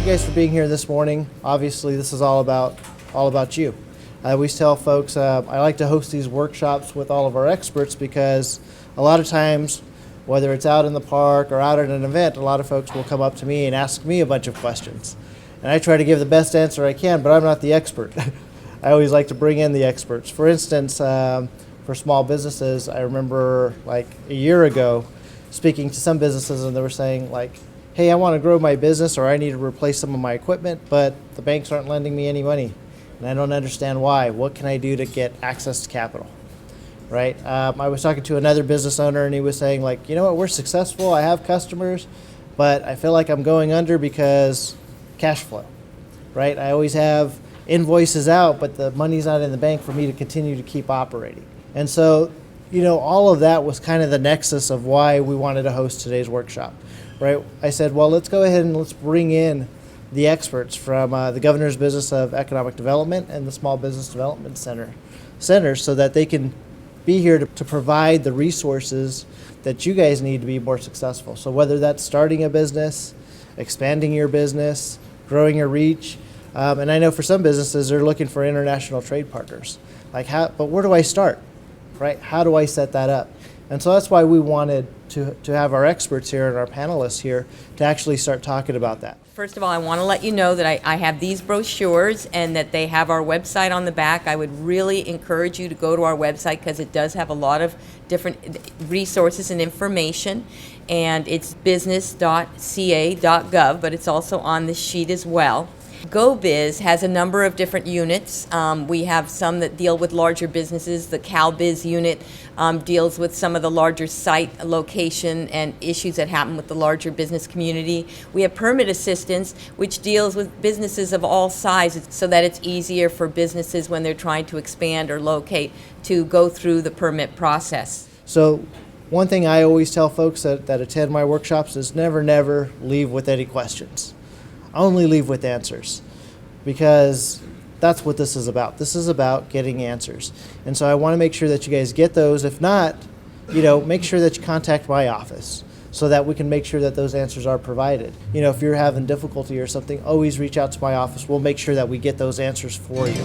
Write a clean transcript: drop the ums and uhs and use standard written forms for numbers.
guys for being here this morning. Obviously, this is all about you. I always tell folks I like to host these workshops with all of our experts because a lot of times, whether it's out in the park or out at an event, a lot of folks will come up to me and ask me a bunch of questions. And I try to give the best answer I can, but I'm not the expert. I always like to bring in the experts. For instance, for small businesses, I remember like a year ago speaking to some businesses and they were saying like, hey, I want to grow my business or I need to replace some of my equipment, but the banks aren't lending me any money. And I don't understand why. What can I do to get access to capital? Right? I was talking to another business owner and he was saying like, you know what, we're successful, I have customers, but I feel like I'm going under because cash flow, right? I always have invoices out, but the money's not in the bank for me to continue to keep operating. And so, you know, all of that was kind of the nexus of why we wanted to host today's workshop, right? I said, well, let's go ahead and let's bring in the experts from the Governor's Business of Economic Development and the Small Business Development Center so that they can be here to provide the resources that you guys need to be more successful. So whether that's starting a business, expanding your business, growing your reach, and I know for some businesses they're looking for international trade partners. But where do I start, right? How do I set that up? And so that's why we wanted to have our experts here and our panelists here to actually start talking about that. First of all, I want to let you know that I have these brochures and that they have our website on the back. I would really encourage you to go to our website because it does have a lot of different resources and information. And it's business.ca.gov, but it's also on this sheet as well. GoBiz has a number of different units. We have some that deal with larger businesses. The CalBiz unit deals with some of the larger site location and issues that happen with the larger business community. We have Permit Assistance, which deals with businesses of all sizes so that it's easier for businesses when they're trying to expand or locate to go through the permit process. So one thing I always tell folks that attend my workshops is never leave with any questions. Only leave with answers, because that's what this is about. This is about getting answers. And so I want to make sure that you guys get those. If not, you know, make sure that you contact my office so that we can make sure that those answers are provided. You know, if you're having difficulty or something, always reach out to my office. We'll make sure that we get those answers for you.